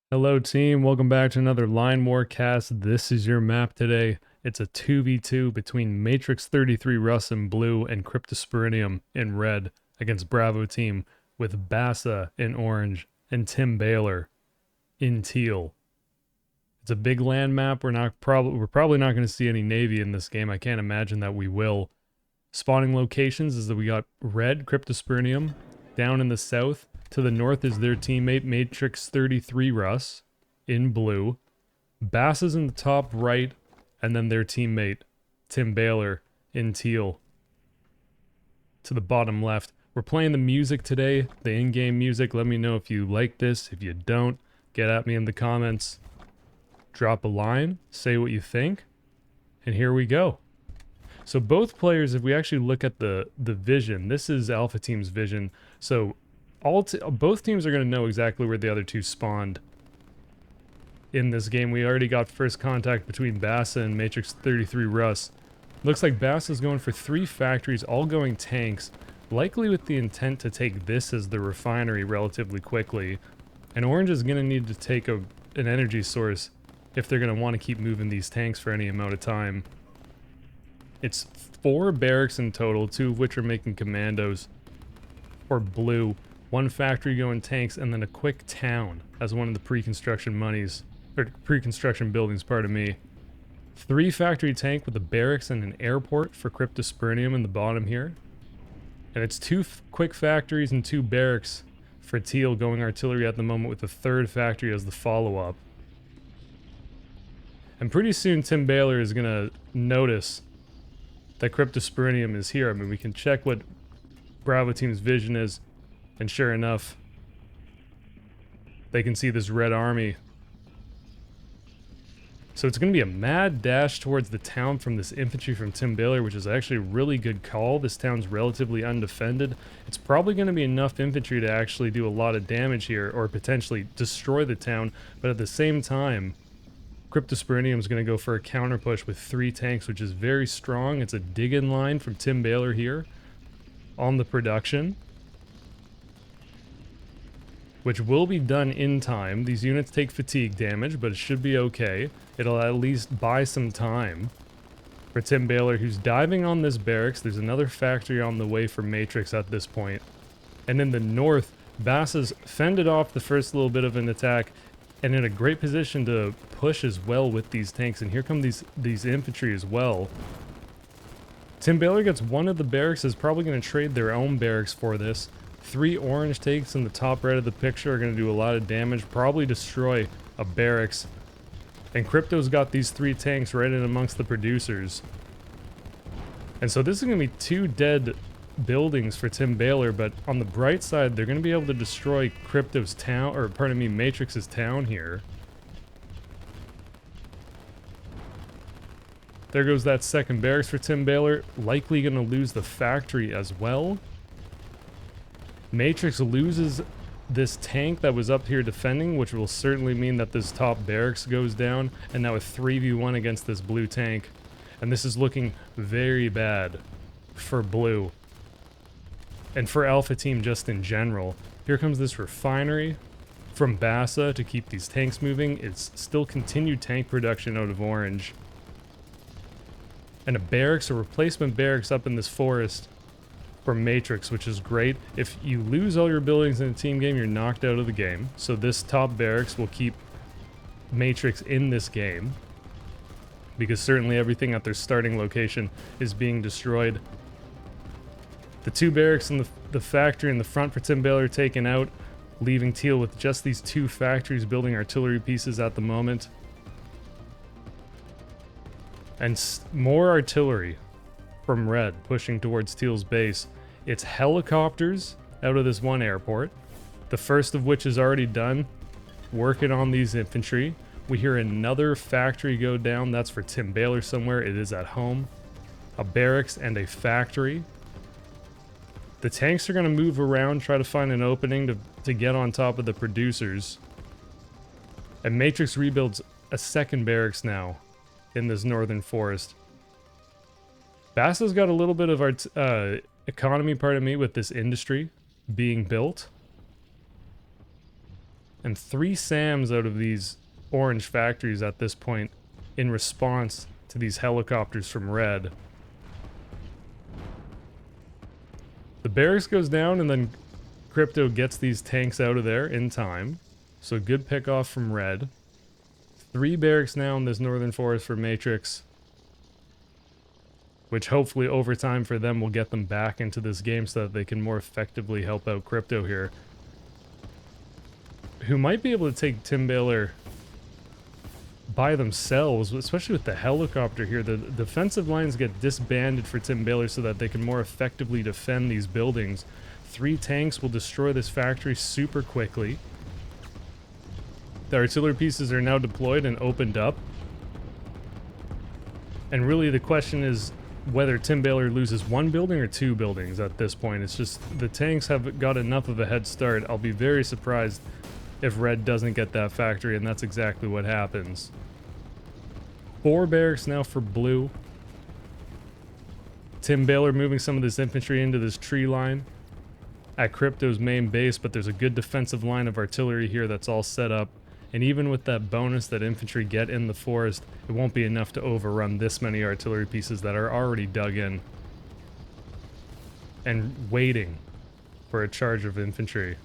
Hello team, welcome back to another Line War cast. This is your map today. It's a 2v2 between Matrix 33 Russ in blue and Cryptosporidium in red against Bravo team with Bassa in orange and Tim Baylor in teal. It's a big land map. We're probably not going to see any Navy in this game. I can't imagine that we will. Spawning locations is that we got red Cryptosporidium down in the south. To the north is their teammate Matrix 33 Russ in blue. Bass is in the top right, and then their teammate Tim Baylor in teal. To the bottom left. We're playing the music today, the in-game music. Let me know if you like this. If you don't, get at me in the comments. Drop a line, say what you think, and here we go. So both players, if we actually look at the vision, this is Alpha Team's vision. So both teams are going to know exactly where the other two spawned in this game. We already got first contact between Bassa and Matrix 33 Russ. Looks like Bassa's going for 3 factories, all going tanks, likely with the intent to take this as the refinery relatively quickly. And Orange is going to need to take an energy source if they're going to want to keep moving these tanks for any amount of time. It's 4 barracks in total, 2 of which are making commandos for blue. 1 factory going tanks, and then a quick town as one of the pre-construction buildings, pardon me. 3 factory tank with a barracks and an airport for Cryptosporidium in the bottom here. And it's 2 quick factories and 2 barracks for teal going artillery at the moment, with the 3rd factory as the follow-up. And pretty soon Tim Baylor is going to notice that Cryptosporidium is here. I mean, we can check what Bravo Team's vision is. And sure enough, they can see this red army. So it's going to be a mad dash towards the town from this infantry from Tim Baylor, which is actually a really good call. This town's relatively undefended. It's probably going to be enough infantry to actually do a lot of damage here, or potentially destroy the town. But at the same time, Cryptosporidium is going to go for a counter push with 3 tanks, which is very strong. It's a dig-in line from Tim Baylor here on the production, which will be done in time. These units take fatigue damage, but it should be okay. It'll at least buy some time for Tim Baylor, who's diving on this barracks. There's another factory on the way for Matrix at this point. And in the north, Bassa's fended off the first little bit of an attack and in a great position to push as well with these tanks. And here come these infantry as well. Tim Baylor gets one of the barracks, is probably going to trade their own barracks for this. 3 orange tanks in the top right of the picture are going to do a lot of damage, probably destroy a barracks. And Crypto's got these 3 tanks right in amongst the producers. And so this is going to be 2 dead buildings for Tim Baylor, but on the bright side, they're going to be able to destroy Crypto's town, or pardon me, Matrix's town here. There goes that 2nd barracks for Tim Baylor, likely going to lose the factory as well. Matrix loses this tank that was up here defending, which will certainly mean that this top barracks goes down, and now a 3v1 against this blue tank. And this is looking very bad for blue. And for Alpha Team just in general. Here comes this refinery from Bassa to keep these tanks moving. It's still continued tank production out of Orange. And a barracks, a replacement barracks up in this forest for Matrix, which is great. If you lose all your buildings in a team game, you're knocked out of the game. So this top barracks will keep Matrix in this game, because certainly everything at their starting location is being destroyed. The 2 barracks and the factory in the front for Tim Baylor taken out, leaving teal with just these 2 factories building artillery pieces at the moment. And more artillery from red pushing towards teal's base. It's helicopters out of this 1 airport, the first of which is already done, working on these infantry. We hear another factory go down. That's for Tim Baylor somewhere. It is at home. A barracks and a factory. The tanks are going to move around, try to find an opening to get on top of the producers. And Matrix rebuilds a 2nd barracks now in this northern forest. Bassa's got a little bit of economy, pardon me, with this industry being built. and 3 SAMs out of these orange factories at this point in response to these helicopters from red. The barracks goes down, and then Crypto gets these tanks out of there in time. So good pick off from red. 3 barracks now in this northern forest for Matrix, which hopefully over time for them will get them back into this game so that they can more effectively help out Crypto here, who might be able to take Tim Baylor by themselves, especially with the helicopter here. The defensive lines get disbanded for Tim Baylor so that they can more effectively defend these buildings. 3 tanks will destroy this factory super quickly. The artillery pieces are now deployed and opened up. And really the question is whether Tim Baylor loses 1 building or 2 buildings at this point. It's just the tanks have got enough of a head start. I'll be very surprised if red doesn't get that factory, and that's exactly what happens. 4 barracks now for blue. Tim Baylor moving some of this infantry into this tree line at Crypto's main base, but there's a good defensive line of artillery here that's all set up. And even with that bonus that infantry get in the forest, it won't be enough to overrun this many artillery pieces that are already dug in and waiting for a charge of infantry.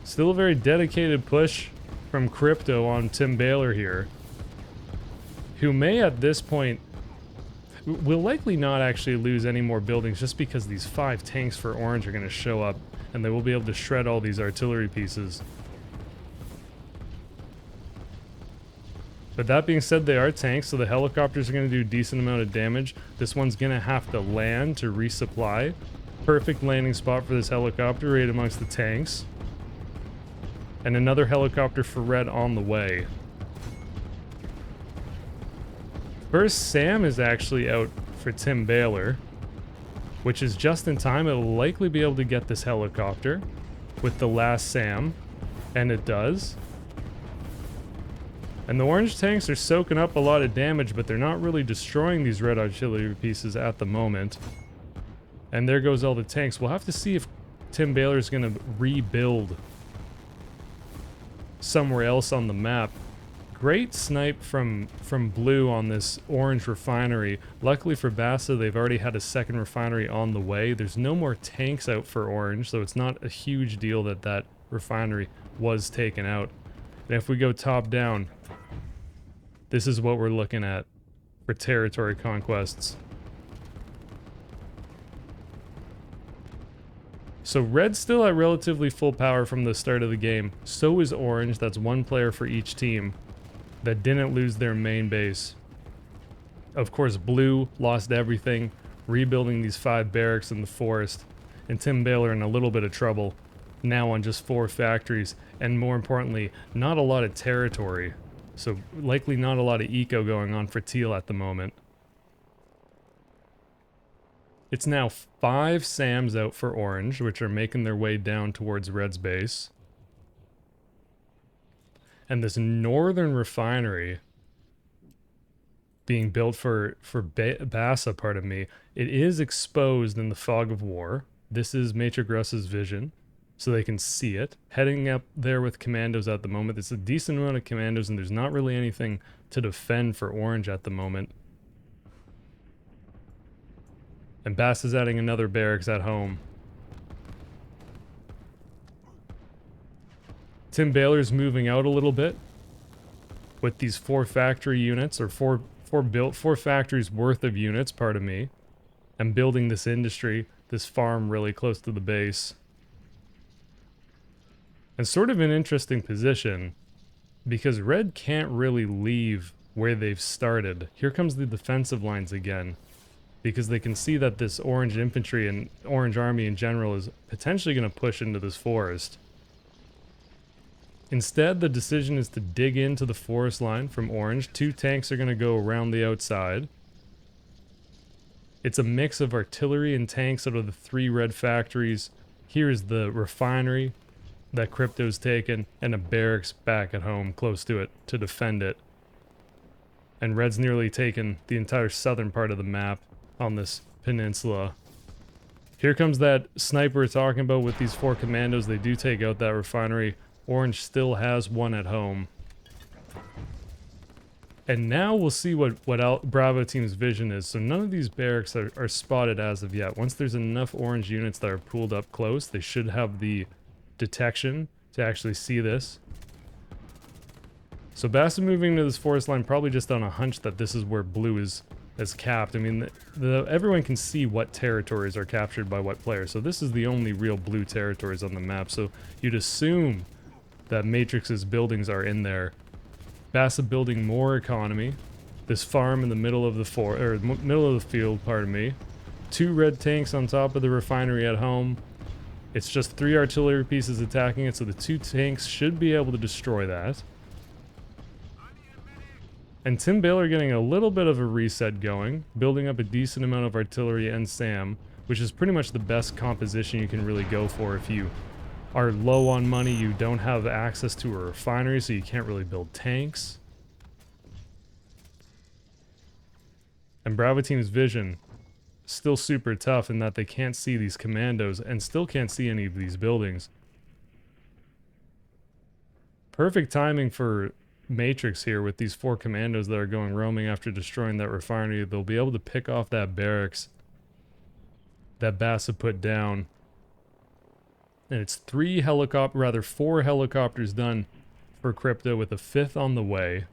Still a very dedicated push from Crypto on Tim Baylor here, who may at this point will likely not actually lose any more buildings just because these 5 tanks for orange are going to show up and they will be able to shred all these artillery pieces. But that being said, they are tanks, so the helicopters are going to do a decent amount of damage. This one's going to have to land to resupply. Perfect landing spot for this helicopter right amongst the tanks. And another helicopter for red on the way. First SAM is actually out for Tim Baylor, which is just in time. It'll likely be able to get this helicopter with the last SAM, and it does. And the orange tanks are soaking up a lot of damage, but they're not really destroying these red artillery pieces at the moment. And there goes all the tanks. We'll have to see if Tim Baylor is going to rebuild somewhere else on the map. Great snipe from blue on this orange refinery. Luckily for Bassa, they've already had a second refinery on the way. There's no more tanks out for orange, so it's not a huge deal that that refinery was taken out. And if we go top down, this is what we're looking at for territory conquests. So red's still at relatively full power from the start of the game. So is orange. That's 1 player for each team that didn't lose their main base. Of course, blue lost everything, rebuilding these 5 barracks in the forest, and Tim Baylor in a little bit of trouble now on just 4 factories, and more importantly, not a lot of territory. So likely not a lot of eco going on for teal at the moment. It's now 5 SAMs out for orange, which are making their way down towards red's base. And this northern refinery being built for Bassa, pardon me, it is exposed in the fog of war. This is Matrix Russ's vision, so they can see it. Heading up there with commandos at the moment. It's a decent amount of commandos, and there's not really anything to defend for orange at the moment. And Bass is adding another barracks at home. Tim Baylor's moving out a little bit with these 4 factory units, or four factories worth of units, pardon me, and building this industry, this farm really close to the base. And sort of an interesting position, because red can't really leave where they've started. Here comes the defensive lines again, because they can see that this orange infantry and orange army in general is potentially going to push into this forest. Instead, the decision is to dig into the forest line from orange. 2 tanks are going to go around the outside. It's a mix of artillery and tanks out of the 3 red factories. Here's the refinery that Crypto's taken, and a barracks back at home close to it to defend it. And red's nearly taken the entire southern part of the map on this peninsula. Here comes that sniper we're talking about with these 4 commandos. They do take out that refinery. Orange still has one at home. And now we'll see what Bravo team's vision is. So none of these barracks are spotted as of yet. Once there's enough orange units that are pulled up close, they should have the detection to actually see this. So Bass is moving to this forest line probably just on a hunch that this is where blue is capped. I mean, everyone can see what territories are captured by what player. So this is the only real blue territories on the map. So you'd assume that Matrix's buildings are in there. Bassa building more economy. This farm in the middle of the middle of the field, pardon me. 2 red tanks on top of the refinery at home. It's just 3 artillery pieces attacking it, so the 2 tanks should be able to destroy that. And Tim Baylor getting a little bit of a reset going, building up a decent amount of artillery and SAM, which is pretty much the best composition you can really go for if you are low on money, you don't have access to a refinery, so you can't really build tanks. And Bravo team's vision, still super tough in that they can't see these commandos and still can't see any of these buildings. Perfect timing for Matrix here with these 4 commandos that are going roaming after destroying that refinery. They'll be able to pick off that barracks that Bassa put down. And it's 4 helicopters done for Crypto with a 5th on the way.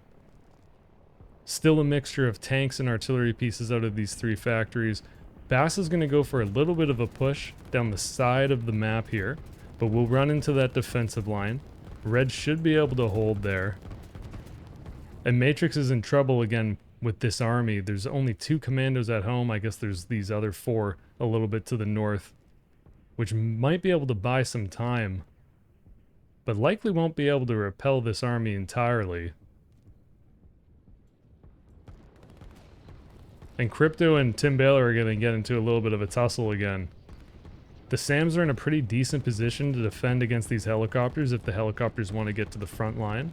Still a mixture of tanks and artillery pieces out of these 3 factories. Bass is going to go for a little bit of a push down the side of the map here, but we'll run into that defensive line. Red should be able to hold there. And Matrix is in trouble again with this army. There's only 2 commandos at home. I guess there's these other 4 a little bit to the north, which might be able to buy some time, but likely won't be able to repel this army entirely. And Crypto and Tim Baylor are going to get into a little bit of a tussle again. The SAMs are in a pretty decent position to defend against these helicopters if the helicopters want to get to the front line.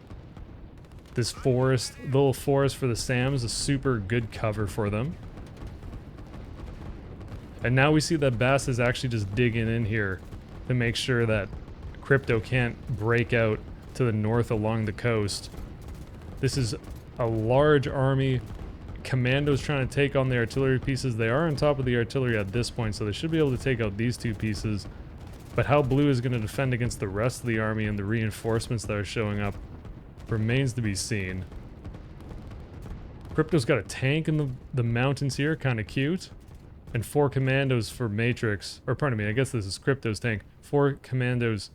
This forest, little forest for the SAMs, is super good cover for them. And now we see that Bass is actually just digging in here to make sure that Crypto can't break out to the north along the coast. This is a large army. Commandos trying to take on the artillery pieces. They are on top of the artillery at this point, so they should be able to take out these 2 pieces. But how blue is going to defend against the rest of the army and the reinforcements that are showing up remains to be seen. Crypto's got a tank in the mountains here, kind of cute. And 4 commandos for Matrix, or pardon me, I guess this is Crypto's tank. 4 commandos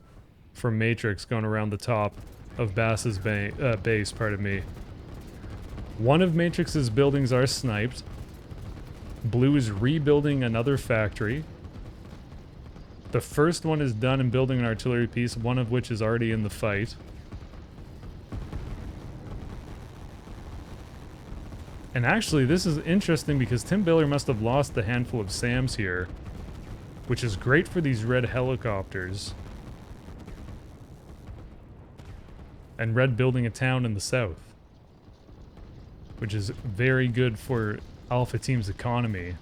for Matrix going around the top of Bass's base, pardon me. One of Matrix's buildings are sniped. Blue is rebuilding another factory. The first one is done in building an artillery piece, one of which is already in the fight. And actually, this is interesting because Tim Baylor must have lost a handful of SAMs here, which is great for these red helicopters. And Red building a town in the south, which is very good for Alpha Team's economy.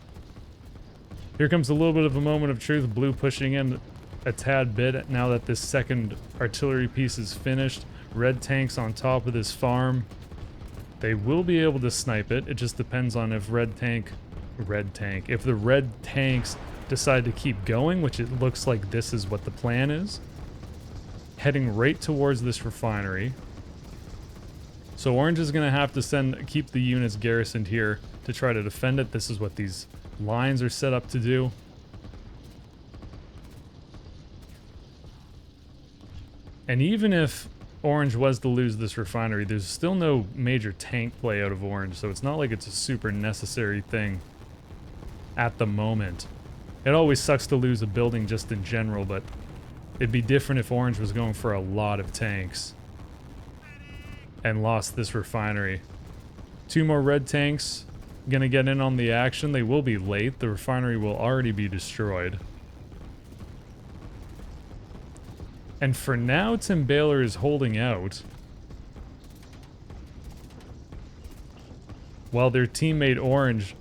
Here comes a little bit of a moment of truth. Blue pushing in a tad bit now that this second artillery piece is finished. Red tanks on top of this farm. They will be able to snipe it. It just depends on if if the red tanks decide to keep going, which it looks like this is what the plan is. Heading right towards this refinery. So Orange is going to have to keep the units garrisoned here to try to defend it. This is what these lines are set up to do. And even if Orange was to lose this refinery, there's still no major tank play out of Orange, so it's not like it's a super necessary thing at the moment. It always sucks to lose a building just in general, but it'd be different if Orange was going for a lot of tanks and lost this refinery. 2 more red tanks gonna get in on the action. They will be late. The refinery will already be destroyed. And for now, Tim Baylor is holding out, while their teammate Orange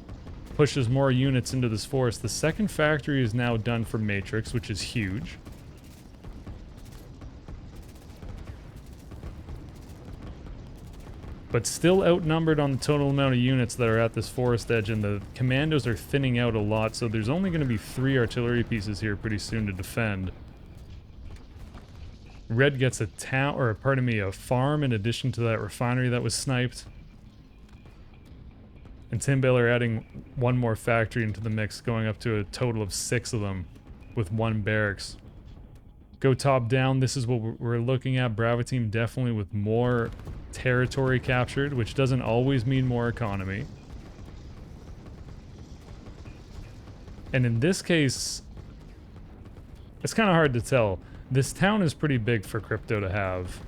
pushes more units into this forest. The second factory is now done for Matrix, which is huge. But still outnumbered on the total amount of units that are at this forest edge, and the commandos are thinning out a lot, so there's only going to be 3 artillery pieces here pretty soon to defend. Red gets a town, or pardon me, a farm in addition to that refinery that was sniped. And Tim Baylor adding 1 more factory into the mix, going up to a total of 6 of them with 1 barracks. Go top down, this is what we're looking at. Bravo team definitely with more territory captured, which doesn't always mean more economy. And in this case, it's kind of hard to tell. This town is pretty big for Crypto to have,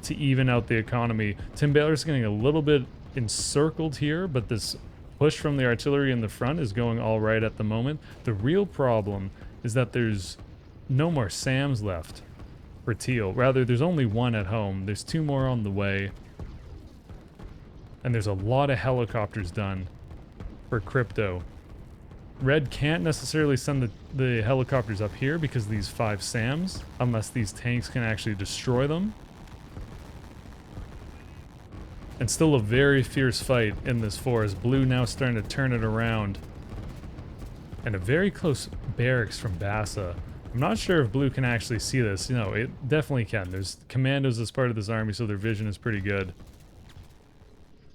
to even out the economy. Tim Baylor's getting a little bit encircled here, but this push from the artillery in the front is going all right at the moment. The real problem is that there's no more SAMs left for Teal. Rather, there's only 1 at home. There's 2 more on the way. And there's a lot of helicopters done for Crypto. Red can't necessarily send the helicopters up here because of these 5 SAMs, unless these tanks can actually destroy them. And still a very fierce fight in this forest. Blue now starting to turn it around. And a very close barracks from Bassa. I'm not sure if Blue can actually see this. You know, it definitely can. There's commandos as part of this army, so their vision is pretty good.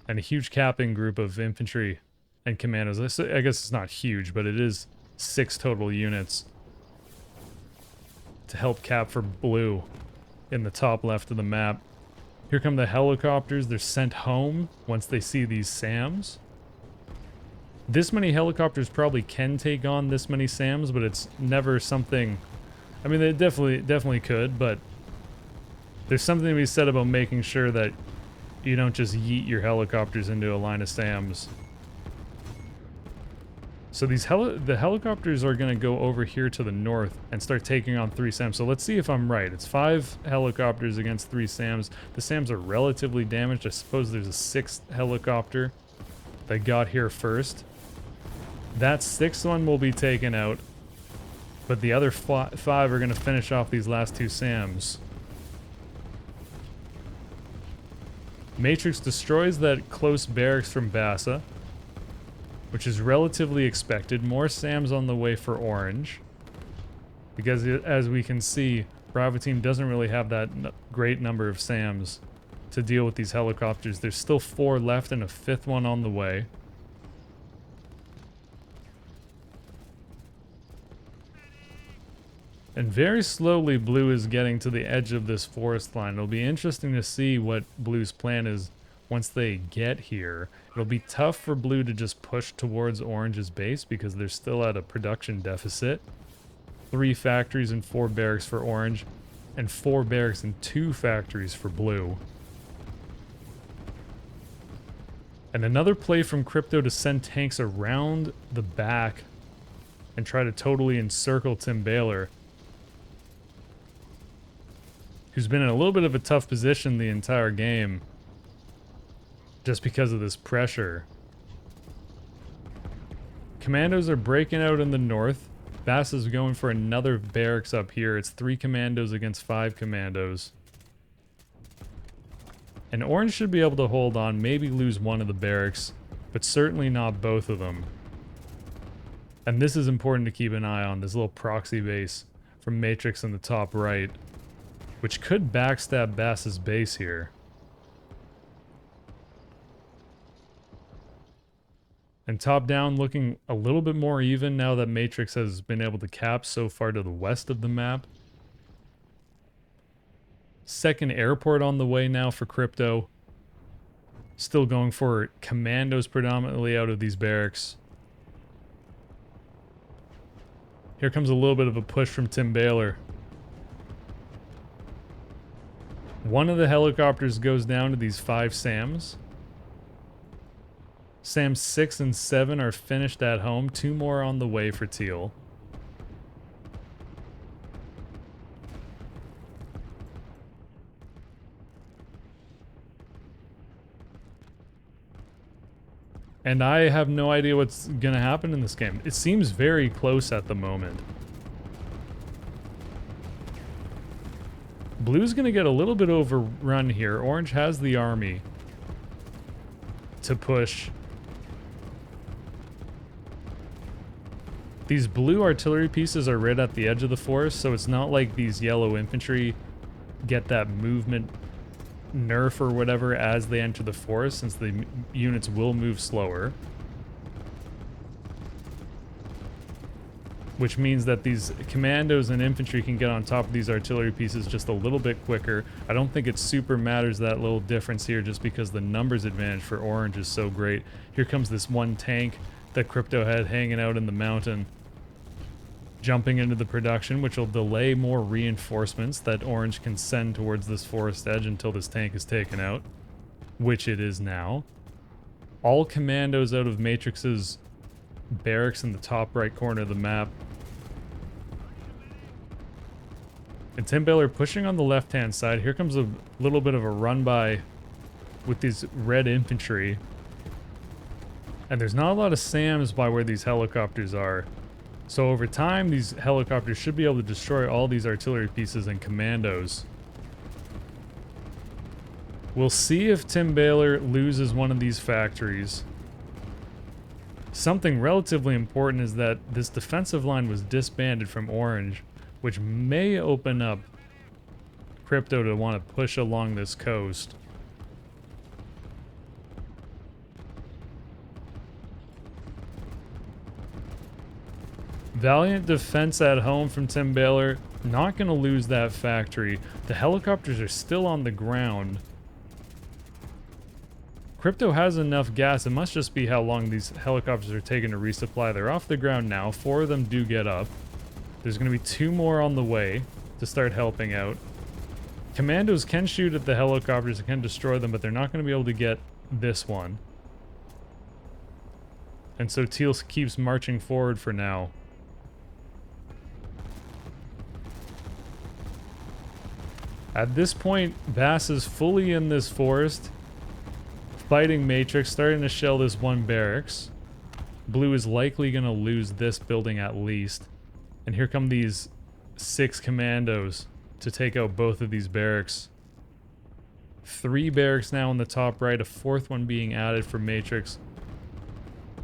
And a huge capping group of infantry and commandos. I guess it's not huge, but it is 6 total units to help cap for Blue in the top left of the map. Here come the helicopters. They're sent home once they see these SAMs. This many helicopters probably can take on this many SAMs, but it's never something... I mean, they definitely could, but there's something to be said about making sure that you don't just yeet your helicopters into a line of SAMs. So these the helicopters are going to go over here to the north and start taking on 3 SAMs. So let's see if I'm right. It's 5 helicopters against 3 SAMs. The SAMs are relatively damaged. I suppose there's a 6th helicopter that got here first. That 6th one will be taken out, but the other 5 are going to finish off these last 2 SAMs. Matrix destroys that close barracks from Bassa, which is relatively expected. More SAMs on the way for Orange, because as we can see, Bravo team doesn't really have that great number of SAMs to deal with these helicopters. There's still 4 left and a 5th one on the way. And very slowly Blue is getting to the edge of this forest line. It'll be interesting to see what Blue's plan is once they get here. It'll be tough for Blue to just push towards Orange's base because they're still at a production deficit. 3 factories and 4 barracks for Orange, and 4 barracks and 2 factories for Blue. And another play from Crypto to send tanks around the back and try to totally encircle Tim Baylor, who's been in a little bit of a tough position the entire game just because of this pressure. Commandos are breaking out in the north. Bass is going for another barracks up here. It's 3 commandos against 5 commandos. And Orange should be able to hold on, maybe lose 1 of the barracks, but certainly not both of them. And this is important to keep an eye on, this little proxy base from Matrix in the top right, which could backstab Bass's base here. And top down looking a little bit more even now that Matrix has been able to cap so far to the west of the map. 2nd airport on the way now for Crypto. Still going for commandos predominantly out of these barracks. Here comes a little bit of a push from Tim Baylor. One of the helicopters goes down to these 5 SAMs. SAM 6 and 7 are finished at home. 2 more on the way for Teal. And I have no idea what's gonna happen in this game. It seems very close at the moment. Blue's gonna get a little bit overrun here. Orange has the army to push. These blue artillery pieces are right at the edge of the forest, so it's not like these yellow infantry get that movement nerf or whatever as they enter the forest, since the units will move slower. Which means that these commandos and infantry can get on top of these artillery pieces just a little bit quicker. I don't think it super matters that little difference here, just because the numbers advantage for Orange is so great. Here comes this one tank that Crypto had hanging out in the mountain, jumping into the production, which will delay more reinforcements that Orange can send towards this forest edge until this tank is taken out, which it is now. All commandos out of Matrix's barracks in the top right corner of the map. And Tim Baylor pushing on the left-hand side. Here comes a little bit of a run-by with these red infantry. And there's not a lot of SAMs by where these helicopters are. So over time, these helicopters should be able to destroy all these artillery pieces and commandos. We'll see if Tim Baylor loses one of these factories. Something relatively important is that this defensive line was disbanded from Orange, which may open up Crypto to want to push along this coast. Valiant defense at home from Tim Baylor. Not going to lose that factory. The helicopters are still on the ground. Crypto has enough gas. It must just be how long these helicopters are taking to resupply. They're off the ground now. 4 of them do get up. There's going to be 2 more on the way to start helping out. Commandos can shoot at the helicopters and can destroy them, but they're not going to be able to get this one. And so Teal keeps marching forward for now. At this point, Bass is fully in this forest, fighting Matrix, starting to shell this one barracks. Blue is likely going to lose this building at least. And here come these 6 commandos to take out both of these barracks. 3 barracks now in the top right, a 4th one being added for Matrix,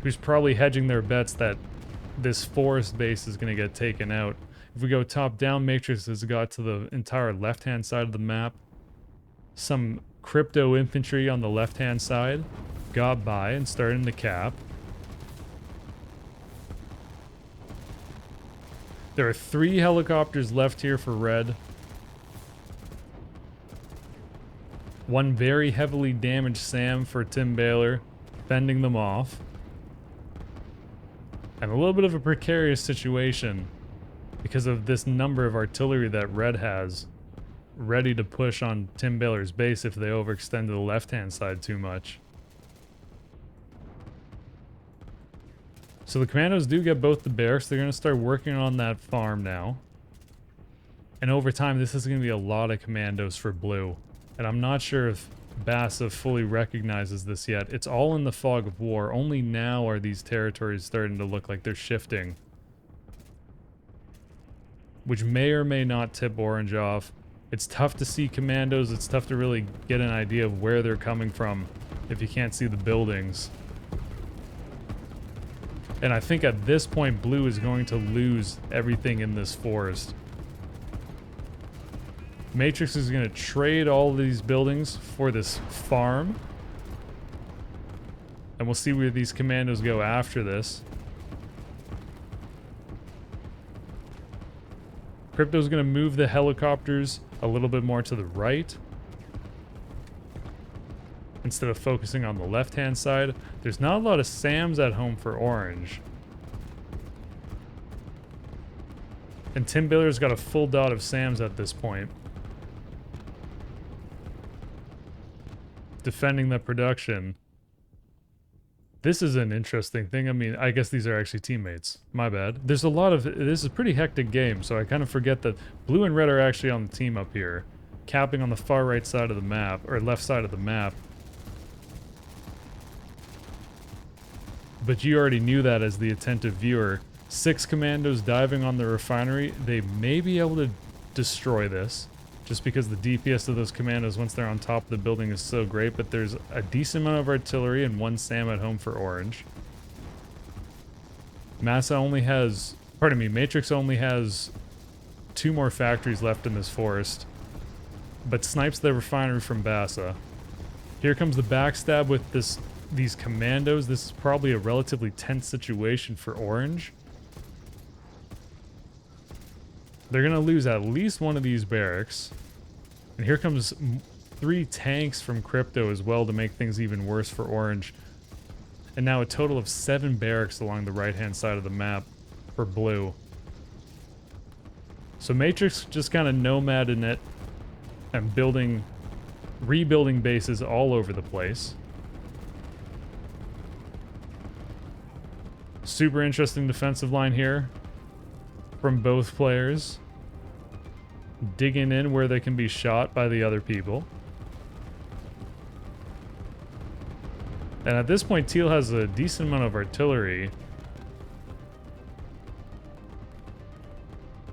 who's probably hedging their bets that this forest base is going to get taken out. If we go top down, Matrix has got to the entire left-hand side of the map. Some Crypto infantry on the left-hand side got by and started to cap. There are 3 helicopters left here for Red. 1 very heavily damaged SAM for Tim Baylor, fending them off. And a little bit of a precarious situation because of this number of artillery that Red has, ready to push on Tim Baylor's base if they overextend to the left-hand side too much. So the commandos do get both the barracks. They're going to start working on that farm now. And over time, this is going to be a lot of commandos for Blue. And I'm not sure if Bassa fully recognizes this yet. It's all in the fog of war. Only now are these territories starting to look like they're shifting, which may or may not tip Orange off. It's tough to see commandos. It's tough to really get an idea of where they're coming from if you can't see the buildings. And I think at this point, Blue is going to lose everything in this forest. Matrix is going to trade all these buildings for this farm. And we'll see where these commandos go after this. Crypto's going to move the helicopters a little bit more to the right, instead of focusing on the left-hand side. There's not a lot of SAMs at home for Orange. And Tim Baylor's got a full dot of SAMs at this point, defending the production. This is an interesting thing. I mean, I guess these are actually teammates. My bad. There's a lot of... This is a pretty hectic game, so I kind of forget that Blue and Red are actually on the team up here, capping on the far right side of the map, or left side of the map. but you already knew that as the attentive viewer. 6 commandos diving on the refinery. They may be able to destroy this, just because the DPS of those commandos once they're on top of the building is so great, but there's a decent amount of artillery and 1 SAM at home for orange. Matrix only has 2 more factories left in this forest, but snipes the refinery from Bassa. Here comes the backstab with these commandos. This is probably a relatively tense situation for orange. They're going to lose at least one of these barracks. And here comes 3 tanks from Crypto as well to make things even worse for orange. And now a total of 7 barracks along the right-hand side of the map for blue. So Matrix just kind of nomading it and rebuilding bases all over the place. Super interesting defensive line here from both players. Digging in where they can be shot by the other people. And at this point, Teal has a decent amount of artillery.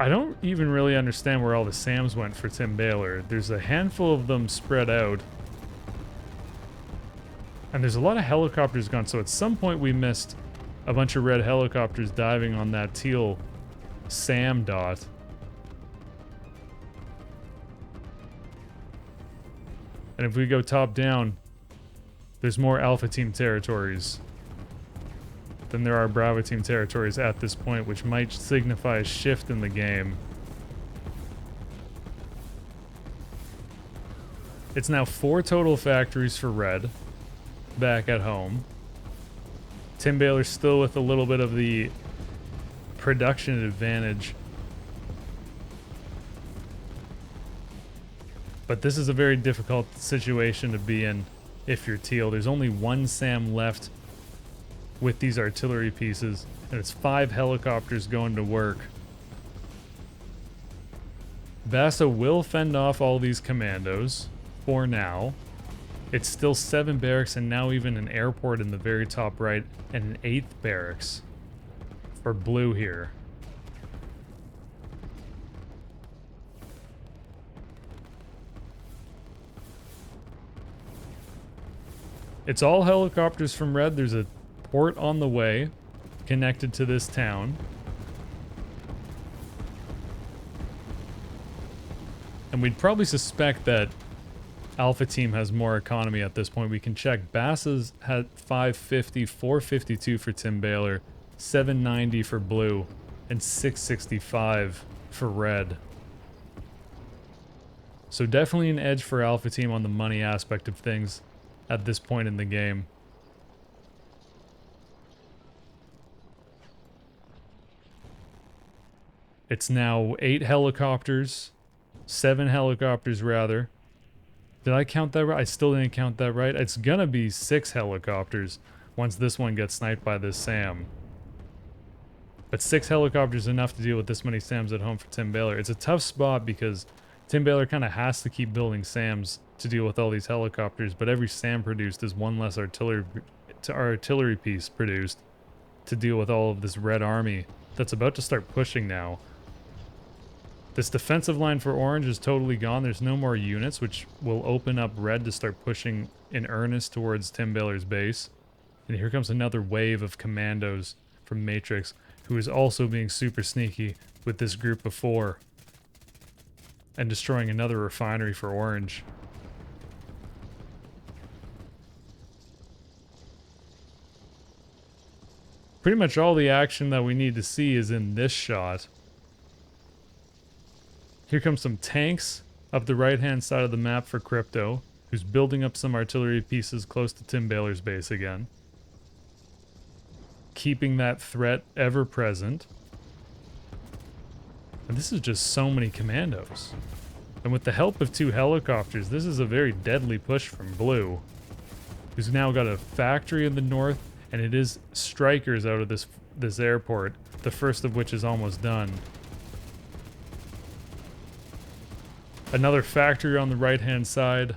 I don't even really understand where all the SAMs went for Tim Baylor. There's a handful of them spread out. And there's a lot of helicopters gone, so at some point we missed a bunch of red helicopters diving on that Teal SAM dot. And if we go top down, there's more Alpha Team territories than there are Bravo Team territories at this point, which might signify a shift in the game. It's now 4 total factories for red back at home. Tim Baylor still with a little bit of the production advantage. But this is a very difficult situation to be in if you're Teal. There's only 1 SAM left with these artillery pieces, and it's 5 helicopters going to work. Bassa will fend off all these commandos for now. It's still 7 barracks and now even an airport in the very top right and an 8th barracks for blue here. It's all helicopters from red. There's a port on the way connected to this town. And we'd probably suspect that Alpha Team has more economy at this point. We can check. Bassa's had 550, 452 for Tim Baylor, 790 for blue, and 665 for red. So definitely an edge for Alpha Team on the money aspect of things at this point in the game. It's now 8 helicopters, 7 helicopters rather. Did I count that right? I still didn't count that right. It's gonna be 6 helicopters once this one gets sniped by this SAM. But 6 helicopters enough to deal with this many SAMs at home for Tim Baylor. It's a tough spot because Tim Baylor kind of has to keep building SAMs to deal with all these helicopters, but every SAM produced is 1 less artillery piece produced to deal with all of this red army that's about to start pushing now. This defensive line for orange is totally gone. There's no more units, which will open up red to start pushing in earnest towards Tim Baylor's base. And here comes another wave of commandos from Matrix, who is also being super sneaky with this group of 4 and destroying another refinery for orange. Pretty much all the action that we need to see is in this shot. Here comes some tanks up the right-hand side of the map for Crypto, who's building up some artillery pieces close to Tim Baylor's base again. Keeping that threat ever present. And this is just so many commandos. And with the help of 2 helicopters, this is a very deadly push from Blue, who's now got a factory in the north, and it is strikers out of this airport, the first of which is almost done. Another factory on the right-hand side.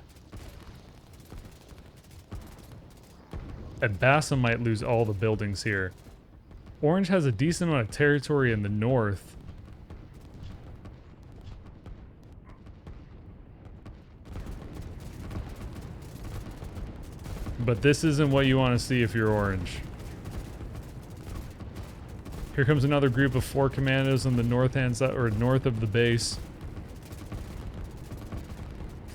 And Bassa might lose all the buildings here. Orange has a decent amount of territory in the north. But this isn't what you want to see if you're orange. Here comes another group of 4 commandos on the north hand side, or north of the base.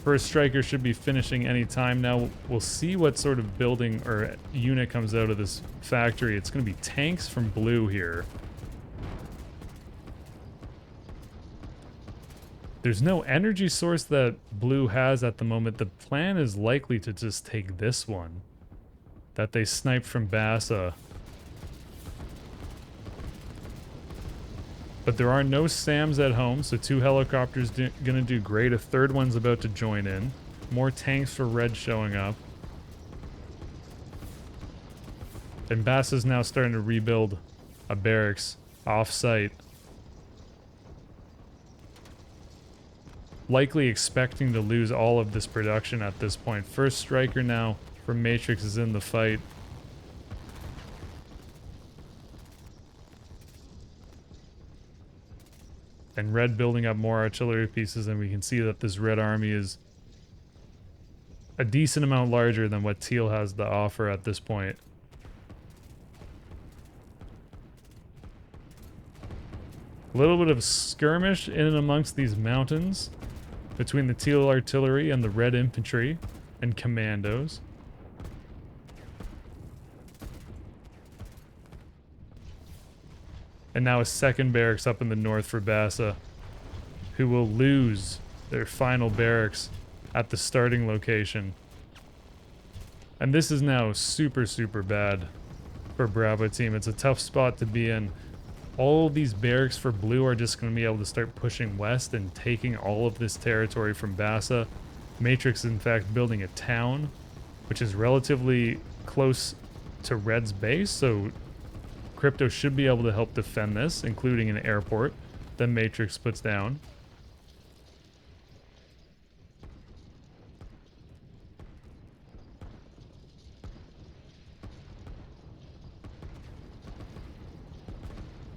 First striker should be finishing any time now. We'll see what sort of building or unit comes out of this factory. It's going to be tanks from blue here. There's no energy source that blue has at the moment. The plan is likely to just take this one that they sniped from Bassa. But there are no SAMs at home, so 2 helicopters gonna do great. A third one's about to join in. More tanks for red showing up. And Bassa's now starting to rebuild a barracks off-site. Likely expecting to lose all of this production at this point. First striker now from Matrix is in the fight. And red building up more artillery pieces, and we can see that this red army is a decent amount larger than what teal has to offer at this point. A little bit of skirmish in and amongst these mountains between the teal artillery and the red infantry and commandos. And now a second barracks up in the north for Bassa, who will lose their final barracks at the starting location. And this is now super, super bad for Bravo team. It's a tough spot to be in. All these barracks for blue are just going to be able to start pushing west and taking all of this territory from Bassa. Matrix is in fact building a town, which is relatively close to red's base, so Crypto should be able to help defend this, including an airport that Matrix puts down.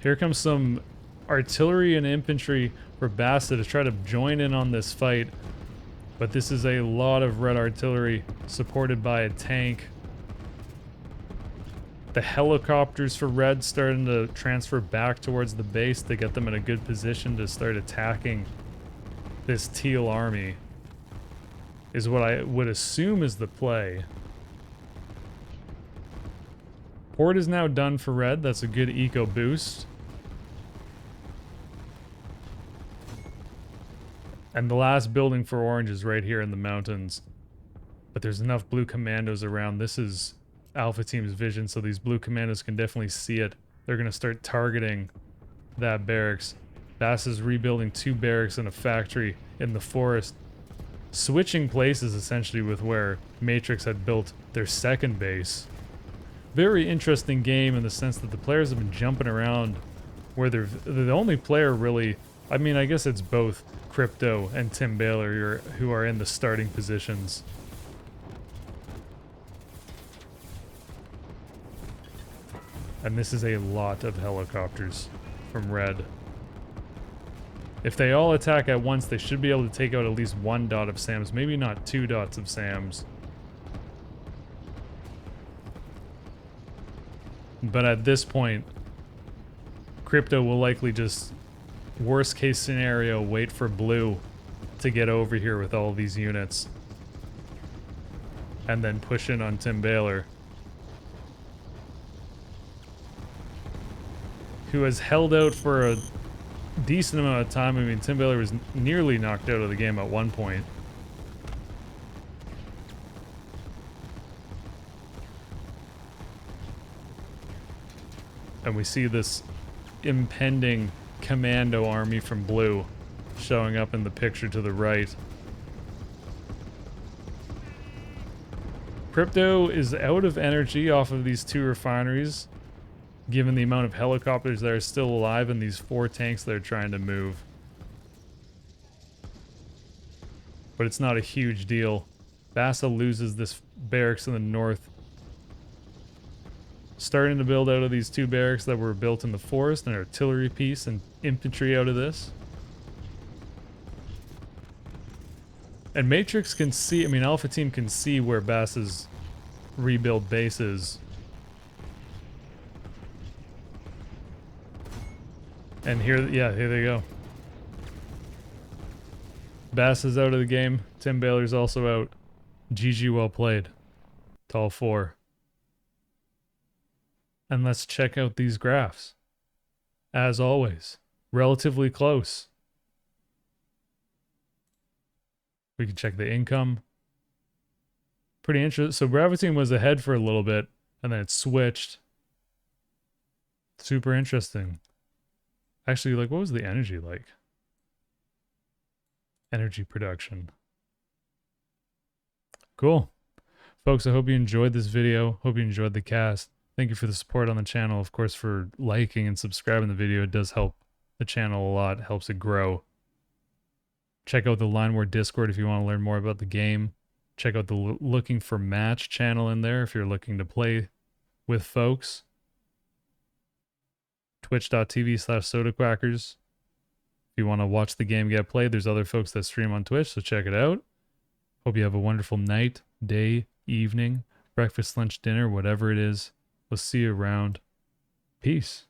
Here comes some artillery and infantry for Bassa to try to join in on this fight. But this is a lot of red artillery supported by a tank. The helicopters for red starting to transfer back towards the base to get them in a good position to start attacking this teal army, is what I would assume is the play. Port is now done for red. That's a good eco boost. And the last building for orange is right here in the mountains. But there's enough blue commandos around. This is Alpha Team's vision, so these blue commandos can definitely see it. They're going to start targeting that barracks. Bass is rebuilding 2 barracks and a factory in the forest, switching places essentially with where Matrix had built their second base. Very interesting game in the sense that the players have been jumping around where they're the only player really, I mean, I guess it's both Crypto and Tim Baylor who are in the starting positions. And this is a lot of helicopters from red. If they all attack at once, they should be able to take out at least 1 dot of SAMs, maybe not 2 dots of SAMs. But at this point, Crypto will likely just, worst case scenario, wait for blue to get over here with all these units. And then push in on Tim Baylor, who has held out for a decent amount of time. I mean, Tim Baylor was nearly knocked out of the game at one point. And we see this impending commando army from blue showing up in the picture to the right. Crypto is out of energy off of these 2 refineries, given the amount of helicopters that are still alive and these 4 tanks they're trying to move. But it's not a huge deal. Bassa loses this barracks in the north starting to build out of these 2 barracks that were built in the forest, an artillery piece and infantry out of this. And Matrix can see, I mean, Alpha Team can see where Bass's rebuild base is. And here, yeah, here they go. Bass is out of the game. Tim Baylor's also out. GG, well played to all 4. And let's check out these graphs. As always, relatively close. We can check the income. Pretty interesting. So Bravo Team was ahead for a little bit, and then it switched. Super interesting. Actually, like, what was the energy like? Energy production. Cool. Folks, I hope you enjoyed this video. Hope you enjoyed the cast. Thank you for the support on the channel. Of course, for liking and subscribing the video. It does help the channel a lot. It helps it grow. Check out the Line War Discord if you want to learn more about the game. Check out the Looking for Match channel in there if you're looking to play with folks. Twitch.tv/SodaQuackers. If you want to watch the game get played, there's other folks that stream on Twitch, so check it out. Hope you have a wonderful night, day, evening, breakfast, lunch, dinner, whatever it is. We'll see you around. Peace.